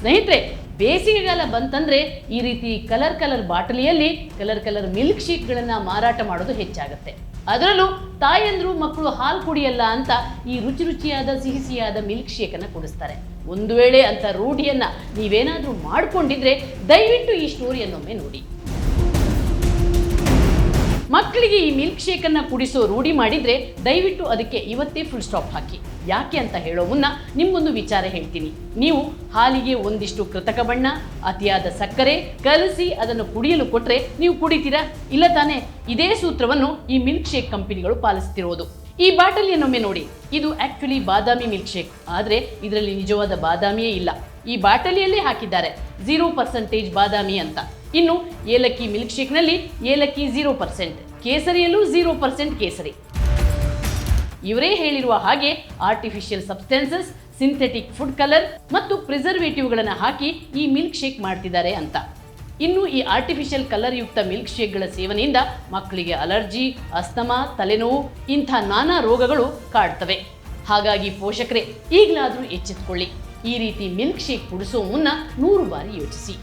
ಸ್ನೇಹಿತರೆ, ಬೇಸಿಗೆಗಾಲ ಬಂತಂದ್ರೆ ಈ ರೀತಿ ಕಲರ್ ಬಾಟಲಿಯಲ್ಲಿ ಕಲರ್ ಮಿಲ್ಕ್ ಶೇಕ್ಗಳನ್ನು ಮಾರಾಟ ಮಾಡೋದು ಹೆಚ್ಚಾಗುತ್ತೆ. ಅದರಲ್ಲೂ ತಾಯಂದ್ರು ಮಕ್ಕಳು ಹಾಲು ಕುಡಿಯಲ್ಲ ಅಂತ ಈ ರುಚಿಯಾದ ಸಿಹಿಯಾದ ಮಿಲ್ಕ್ ಶೇಕನ್ನು ಕುಡಿಸ್ತಾರೆ. ಒಂದು ವೇಳೆ ಅಂತ ರೂಢಿಯನ್ನ ನೀವೇನಾದರೂ ಮಾಡಿಕೊಂಡಿದ್ರೆ ದಯವಿಟ್ಟು ಈ ಸ್ಟೋರಿಯನ್ನೊಮ್ಮೆ ನೋಡಿ. ಮಕ್ಕಳಿಗೆ ಈ ಮಿಲ್ಕ್ ಶೇಕನ್ನು ಕುಡಿಸೋ ರೂಢಿ ಮಾಡಿದರೆ ದಯವಿಟ್ಟು ಅದಕ್ಕೆ ಇವತ್ತೇ ಫುಲ್ ಸ್ಟಾಪ್ ಹಾಕಿ. ಯಾಕೆ ಅಂತ ಹೇಳೋ ಮುನ್ನ ನಿಮ್ಗೊಂದು ವಿಚಾರ ಹೇಳ್ತೀನಿ. ನೀವು ಹಾಲಿಗೆ ಒಂದಿಷ್ಟು ಕೃತಕ ಬಣ್ಣ, ಅತಿಯಾದ ಸಕ್ಕರೆ ಕಲಸಿ ಅದನ್ನು ಕುಡಿಯಲು ಕೊಟ್ಟರೆ ನೀವು ಕುಡಿತೀರಾ? ಇಲ್ಲ ತಾನೇ? ಇದೇ ಸೂತ್ರವನ್ನು ಈ ಮಿಲ್ಕ್ ಶೇಕ್ ಕಂಪನಿಗಳು ಪಾಲಿಸ್ತಿರೋದು. ಈ ಬಾಟಲಿಯನ್ನೊಮ್ಮೆ ನೋಡಿ. ಇದು ಆಕ್ಚುಲಿ ಬಾದಾಮಿ ಮಿಲ್ಕ್ ಶೇಕ್, ಆದರೆ ಇದರಲ್ಲಿ ನಿಜವಾದ ಬಾದಾಮಿಯೇ ಇಲ್ಲ. ಈ ಬಾಟಲಿಯಲ್ಲೇ ಹಾಕಿದ್ದಾರೆ 0% ಬಾದಾಮಿ ಅಂತ. ಇನ್ನು ಏಲಕ್ಕಿ ಮಿಲ್ಕ್ ಶೇಕ್ನಲ್ಲಿ ಏಲಕ್ಕಿ 0%, ಕೇಸರಿಯಲ್ಲೂ 0% ಕೇಸರಿ. ಇವರೇ ಹೇಳಿರುವ ಹಾಗೆ artificial substances, synthetic food colour ಮತ್ತು ಪ್ರಿಸರ್ವೇಟಿವ್ಗಳನ್ನು ಹಾಕಿ ಈ ಮಿಲ್ಕ್ ಶೇಕ್ ಮಾಡ್ತಿದ್ದಾರೆ ಅಂತ. ಇನ್ನು ಈ ಆರ್ಟಿಫಿಷಿಯಲ್ ಕಲರ್ ಯುಕ್ತ ಮಿಲ್ಕ್ ಶೇಕ್ಗಳ ಸೇವನೆಯಿಂದ ಮಕ್ಕಳಿಗೆ ಅಲರ್ಜಿ, ಅಸ್ತಮಾ, ತಲೆನೋವು ಇಂಥ ನಾನಾ ರೋಗಗಳು ಕಾಡ್ತವೆ. ಹಾಗಾಗಿ ಪೋಷಕರೇ ಈಗಲಾದರೂ ಎಚ್ಚೆತ್ತುಕೊಳ್ಳಿ. ಈ ರೀತಿ ಮಿಲ್ಕ್ ಶೇಕ್ ಕುಡಿಸೋ ಮುನ್ನ 100 ಬಾರಿ ಯೋಚಿಸಿ.